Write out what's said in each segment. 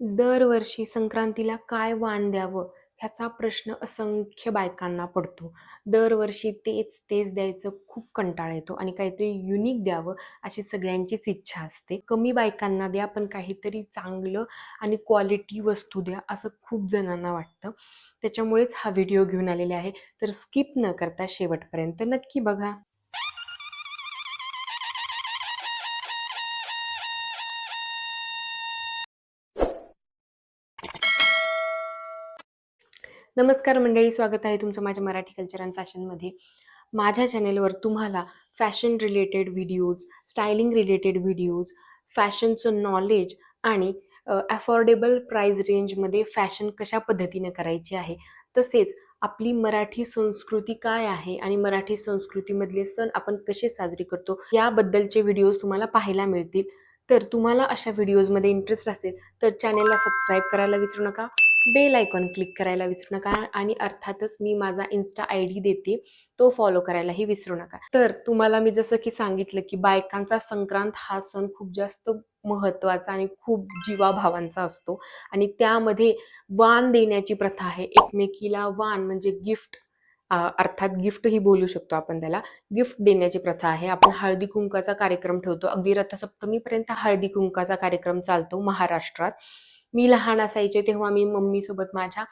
दरवर्षी संक्रांतीला काय वाण द्यावं ह्याचा प्रश्न असंख्य बायकांना पडतो. दरवर्षी तेच तेच द्यायचं खूप कंटाळा येतो आणि काहीतरी युनिक द्यावं अशी सगळ्यांचीच इच्छा असते. कमी बायकांना द्या पण काहीतरी चांगलं आणि क्वालिटी वस्तू द्या असं खूप जणांना वाटतं. त्याच्यामुळेच हा व्हिडिओ घेऊन आलेले आहे. तर स्किप न करता शेवटपर्यंत नक्की बघा. नमस्कार मंडळी, स्वागत आहे तुमचं माझ्या मराठी कल्चर अँड फॅशनमध्ये. माझ्या चॅनेलवर तुम्हाला fashion related videos, styling related videos, फॅशनचं नॉलेज आणि अफोर्डेबल प्राईज रेंजमध्ये फॅशन कशा पद्धतीने करायची आहे, तसेच आपली मराठी संस्कृती काय आहे आणि मराठी संस्कृतीमधले सण आपण कसे साजरे करतो याबद्दलचे व्हिडिओज तुम्हाला पाहायला मिळतील. तर तुम्हाला अशा व्हिडिओजमध्ये इंटरेस्ट असेल तर चॅनेलला सबस्क्राईब करायला विसरू नका, बेल आयकॉन क्लिक करायला विसरू नका आणि अर्थातच मी माझा इन्स्टा ID देते, तो फॉलो करायलाही विसरू नका. तर तुम्हाला मी जसं की सांगितलं की बायकांचा संक्रांत हा सण खूप जास्त महत्त्वाचा आणि खूप जीवाभावांचा असतो आणि त्यामध्ये वाण देण्याची प्रथा आहे. एकमेकीला वाण म्हणजे गिफ्ट, अर्थात गिफ्ट ही बोलू शकतो आपण त्याला. गिफ्ट देण्याची प्रथा आहे. आपण हळदी कुंकाचा कार्यक्रम ठेवतो. अगदी रथसप्तमीपर्यंत हळदी कुंकाचा कार्यक्रम चालतो महाराष्ट्रात. मी लहान असायचे तेव्हा मी मम्मीसोबत माझ्या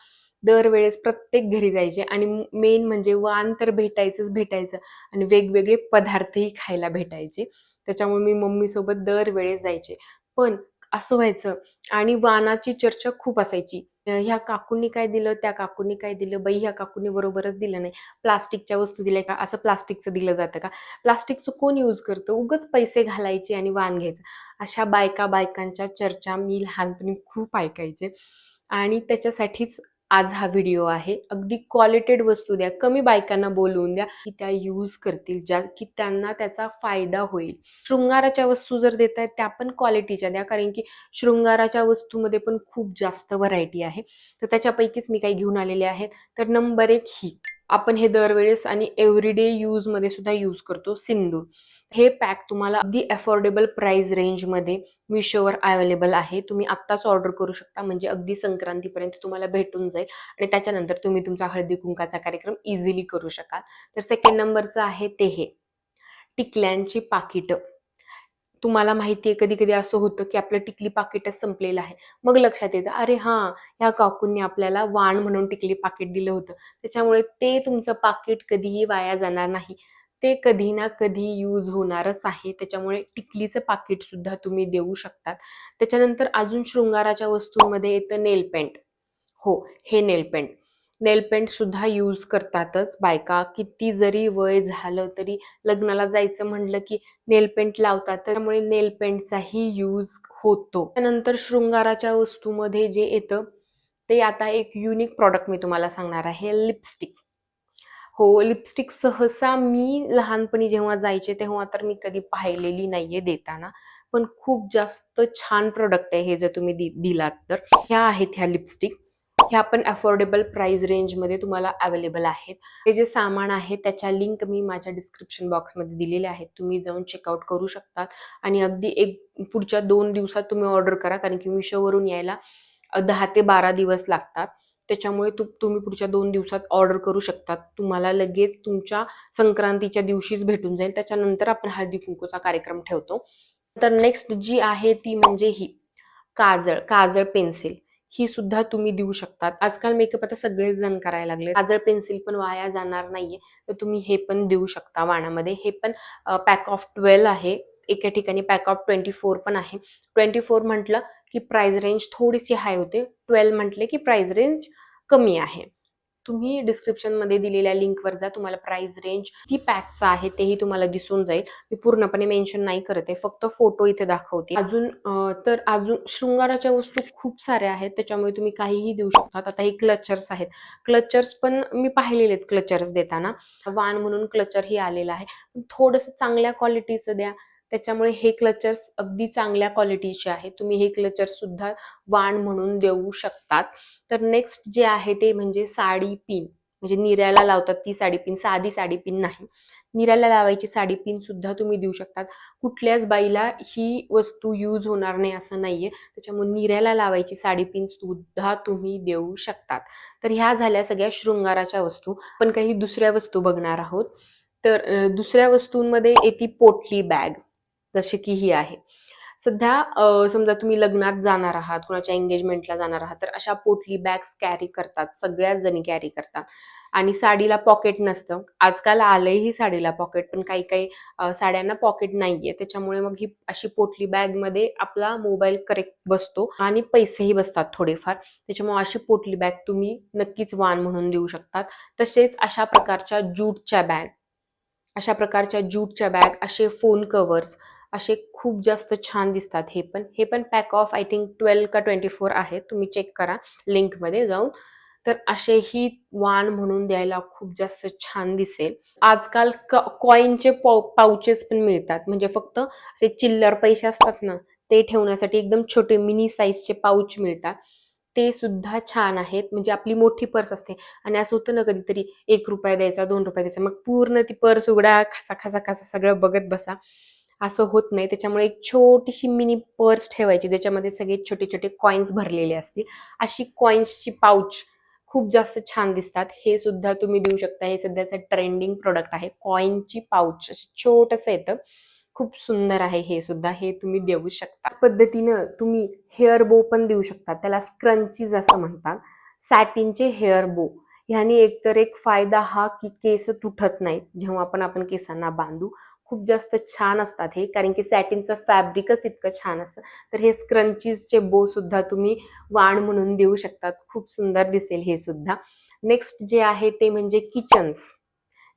दरवेळेस प्रत्येक घरी जायचे आणि मेन म्हणजे वाण तर भेटायचं आणि वेगवेगळे पदार्थही खायला भेटायचे. त्याच्यामुळे मी मम्मीसोबत दरवेळेस जायचे. पण असं व्हायचं आणि वाणाची चर्चा खूप असायची. ह्या काकूंनी काय दिलं, त्या काकूंनी काय दिलं, बाई ह्या काकूंनी बरोबरच दिलं नाही. प्लास्टिकच्या वस्तू दिल्या का? असं प्लास्टिकचं दिलं जातं का? प्लास्टिकचं कोण यूज करतं? उगाच पैसे घालायचे आणि वाण घ्यायचं. अशा बायकांच्या चर्चा मी लहानपणी खूप ऐकायचे आणि त्याच्यासाठीच आज हा व्हिडिओ आहे. अगदी क्वालिटेड वस्तू द्या, कमी बायकांना बोलवून द्या की त्या यूज करतील, ज्या की त्यांना त्याचा फायदा होईल. शृंगाराच्या वस्तू जर देतायत त्या पण क्वालिटीच्या द्या, कारण की शृंगाराच्या वस्तूमध्ये पण खूप जास्त व्हरायटी आहे. तर त्याच्यापैकीच मी काही घेऊन आलेले आहेत. तर नंबर 1 ही. आपण हे दरवेळेस आणि एव्हरीडे यूजमध्ये सुद्धा यूज करतो, सिंदूर. हे पॅक तुम्हाला अगदी अफोर्डेबल प्राइस रेंजमध्ये मिशोवर अवेलेबल आहे. तुम्ही आत्ताच ऑर्डर करू शकता, म्हणजे अगदी संक्रांतीपर्यंत तुम्हाला भेटून जाईल आणि त्याच्यानंतर तुम्ही तुमचा हळदी कुंकाचा कार्यक्रम इझिली करू शकाल. तर सेकंड नंबरचं आहे ते हे टिकल्यांची पाकिटं. तुम्हाला माहिती आहे कधी-कधी असं होतं, की आपलं टिकली पाकिटच संपलेलं आहे. मग लक्षात येतं, अरे हां, ह्या काकूंनी आपल्याला वाण म्हणून टिकली पाकिट दिलं होतं. त्याच्यामुळे ते तुमचं पाकिट कधीही वाया जाणार नाही. ते कधी ना कधी यूज होणारच आहे. त्याच्यामुळे टिकलीचं पाकिटसुद्धा तुम्ही देऊ शकतात. त्याच्यानंतर अजून शृंगाराच्या वस्तूंमध्ये येतं नेल पेंट. हो, हे नेल पेंट. नेल पेंट सुद्धा यूज करतातच बायका. किती जरी वय झालं तरी लग्नाला जायचं म्हणलं की नेल पेंट लावतात. त्यामुळे नेल पेंटचाही यूज होतो. त्यानंतर शृंगाराच्या वस्तूमध्ये जे येतं ते आता एक युनिक प्रॉडक्ट मी तुम्हाला सांगणार आहे, लिपस्टिक. हो, लिपस्टिक सहसा मी लहानपणी जेव्हा जायचे तेव्हा तर मी कधी पाहिलेली नाहीये देताना. पण खूप जास्त छान प्रॉडक्ट आहे हे जर तुम्ही दिलात तर. ह्या आहेत ह्या लिपस्टिक. ह्या पण अफोर्डेबल प्राइस रेंजमध्ये तुम्हाला अवेलेबल आहेत. हे जे सामान आहे त्याच्या लिंक मी माझ्या डिस्क्रिप्शन बॉक्समध्ये दिलेल्या आहेत. तुम्ही जाऊन चेकआउट करू शकता आणि अगदी पुढच्या 2 दिवसात तुम्ही ऑर्डर करा, कारण की मिशोवरून यायला 10 ते 12 दिवस लागतात. त्याच्यामुळे तुम्ही पुढच्या 2 दिवसात ऑर्डर करू शकता. तुम्हाला लगेच तुमच्या संक्रांतीच्या दिवशीच भेटून जाईल. त्याच्यानंतर आपण हळदी कुंकूचा कार्यक्रम ठेवतो. तर नेक्स्ट जी आहे ती म्हणजे ही काजळ पेन्सिल. ही सुद्धा तुम्ही देऊ शकतात. आजकाल मेकअप आता सगळेच जण करायला लागले. काजळ पेन्सिल पण वाया जाणार नाहीये. तर तुम्ही हे पण देऊ शकता वाणामध्ये. हे पण पॅक ऑफ 12 आहे. एका ठिकाणी पॅक ऑफ 24 पण आहे. 24 म्हटलं की प्राइस रेंज थोडीशी हाय होते. 12 म्हटले की प्राइस रेंज कमी आहे. तुम्ही डिस्क्रिप्शनमध्ये दिलेल्या लिंकवर जा. तुम्हाला प्राइस रेंज किती पॅकचा आहे तेही तुम्हाला दिसून जाईल. मी पूर्णपणे मेन्शन नाही करत आहे, फक्त फोटो इथे दाखवते. अजून शृंगाराच्या वस्तू खूप साऱ्या आहेत, त्याच्यामुळे तुम्ही काहीही देऊ शकता. आता हे क्लचर्स आहेत. क्लचर्स पण मी पाहिलेले आहेत क्लचर्स देताना. वाण म्हणून क्लचर ही आलेला आहे. थोडंसं चांगल्या क्वालिटीचं द्या. त्याच्यामुळे हे क्लचर्स अगदी चांगल्या क्वालिटीचे आहेत. तुम्ही हे क्लचर्स सुद्धा वाण म्हणून देऊ शकतात. तर नेक्स्ट जे आहे ते म्हणजे साडी पिन, म्हणजे निर्याला लावतात ती साडी पिन, साधी साडी पिन नाही. निऱ्याला लावायची साडी पिन सुद्धा तुम्ही देऊ शकतात. कुठल्याच बाईला ही वस्तू यूज होणार नाही असं नाहीये, त्याच्यामुळे निऱ्याला लावायची साडी पिन सुद्धा तुम्ही देऊ शकतात. तर ह्या झाल्या सगळ्या शृंगाराच्या वस्तू. पण काही दुसऱ्या वस्तू बघणार आहोत. तर दुसऱ्या वस्तूंमध्ये येते पोटली बॅग, जशी की ही आहे. सध्या समजा तुम्ही लग्नात जाणार आहात, कोणाच्या एंगेजमेंटला जाणार आहात, तर अशा पोटली बॅग्स कॅरी करतात, सगळ्याच जणी कॅरी करतात. आणि साडीला पॉकेट नसतं. आजकाल आलंय ही साडीला पॉकेट, पण काही काही साड्यांना पॉकेट नाहीये. त्याच्यामुळे मग ही अशी पोटली बॅगमध्ये आपला मोबाईल करेक्ट बसतो आणि पैसेही बसतात थोडेफार. त्याच्यामुळे अशी पोटली बॅग तुम्ही नक्कीच वाण म्हणून देऊ शकतात. तसेच अशा प्रकारच्या ज्यूटच्या बॅग, असे फोन कव्हर्स, असे खूप जास्त छान दिसतात. हे पण पॅक ऑफ आय थिंक 12 का 24 आहेत. तुम्ही चेक करा लिंकमध्ये जाऊन. तर असेही वाण म्हणून द्यायला खूप जास्त छान दिसेल. आजकाल कॉईनचे पाउचेस पण मिळतात. म्हणजे फक्त असे चिल्लर पैसे असतात ना, ते ठेवण्यासाठी एकदम छोटे मिनी साईजचे पाउच मिळतात. ते सुद्धा छान आहेत. म्हणजे आपली मोठी पर्स असते आणि असं होतं ना कधीतरी ₹1 द्यायचा, ₹2 द्यायचा, मग पूर्ण ती पर्स उघडा, खसा, खसा, खसा सगळं बघत बसा. असं होत नाही. त्याच्यामुळे एक छोटीशी मिनी पर्स ठेवायची, ज्याच्यामध्ये सगळे छोटे-छोटे कॉइन्स भरलेले असतील. अशी कॉइन्सची पाउच खूप जास्त छान दिसतात. हे सुद्धा तुम्ही देऊ शकता. हे सध्याचं ट्रेंडिंग प्रोडक्ट आहे. कॉइनची पाउच असं छोटंसं येतं. खूप सुंदर आहे हे सुद्धा. हे तुम्ही देऊ शकता. त्याच पद्धतीनं तुम्ही हेअर बो पण देऊ शकता. त्याला स्क्रंचीज असं म्हणतात. सॅटिनचे हेअर बो. ह्यानी एकतर एक फायदा हा की केस तुटत नाहीत जेव्हा आपण केसांना बांधू. खूप जास्त छान असतात हे, कारण की सॅटिनचं फॅब्रिकच इतकं छान असतं. तर हे स्क्रंचीजचे बो सुद्धा तुम्ही वाण म्हणून देऊ शकतात. खूप सुंदर दिसेल हे सुद्धा. नेक्स्ट जे आहे ते म्हणजे किचन्स,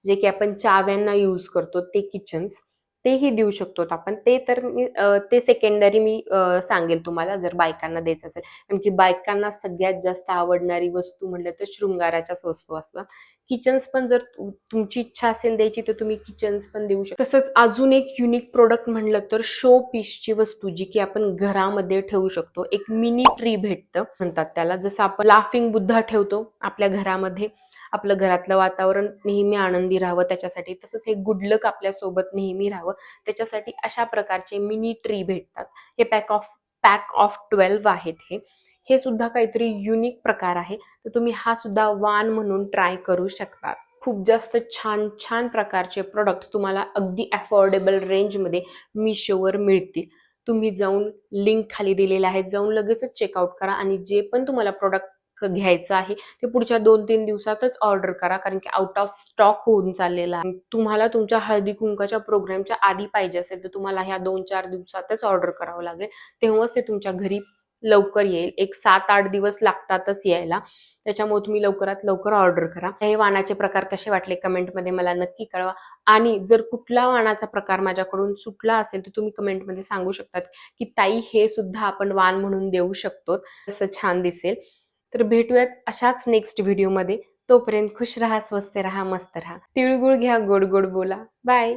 जे की आपण चाव्यांना यूज करतो ते किचन्स, तेही देऊ शकतो आपण. ते सेकंडरी मी सांगेल तुम्हाला, जर बायकांना द्यायचं असेल. कारण की बायकांना सगळ्यात जास्त आवडणारी वस्तू म्हटलं तर शृंगाराच्याच वस्तू असतात. किचन्स पण जर तुमची इच्छा असेल द्यायची, तर तुम्ही किचन्स पण देऊ शकता. तसंच अजून एक युनिक प्रोडक्ट म्हटलं तर शो पीसची वस्तू, जी की आपण घरामध्ये ठेवू शकतो. एक मिनी ट्री भेटतं म्हणतात त्याला. जसं आपण लाफिंग बुद्धा ठेवतो आपल्या घरामध्ये, आपलं घरातलं वातावरण नेहमी आनंदी राहावं त्याच्यासाठी, तसंच हे गुड लक आपल्यासोबत नेहमी राहावं त्याच्यासाठी अशा प्रकारचे मिनी ट्री भेटतात. हे पॅक ऑफ 12 आहेत. हे सुद्धा काहीतरी युनिक प्रकार आहे. तर तुम्ही हा सुद्धा वाण म्हणून ट्राय करू शकता. खूप जास्त छान छान प्रकारचे प्रोडक्ट्स तुम्हाला अगदी अफोर्डेबल रेंजमध्ये मिशोवर मिळतील. तुम्ही जाऊन लिंक खाली दिलेल्या आहेत, जाऊन लगेचच चेकआउट करा आणि जे पण तुम्हाला प्रोडक्ट घ्यायचं आहे ते पुढच्या 2-3 दिवसातच ऑर्डर करा, कारण की आउट ऑफ स्टॉक होऊन चाललेला आहे. तुम्हाला तुमच्या हळदी कुंकाच्या प्रोग्रामच्या आधी पाहिजे असेल तर तुम्हाला ह्या 2-4 दिवसातच ऑर्डर करावं लागेल. तेव्हाच ते तुमच्या घरी लवकर येईल. एक 7-8 दिवस लागतातच यायला. त्याच्यामुळे तुम्ही लवकरात लवकर ऑर्डर करा. हे वाणाचे प्रकार कसे वाटले कमेंटमध्ये मला नक्की कळवा. आणि जर कुठला वाणाचा प्रकार माझ्याकडून सुटला असेल तर तुम्ही कमेंटमध्ये सांगू शकतात की ताई हे सुद्धा आपण वाण म्हणून देऊ शकतो. असं छान दिसेल. तर भेटूयात अशाच नेक्स्ट व्हिडिओमध्ये. तोपर्यंत खुश राहा, स्वस्थ राहा, मस्त राहा. तिळगुळ घ्या, गोड गोड बोला. बाय.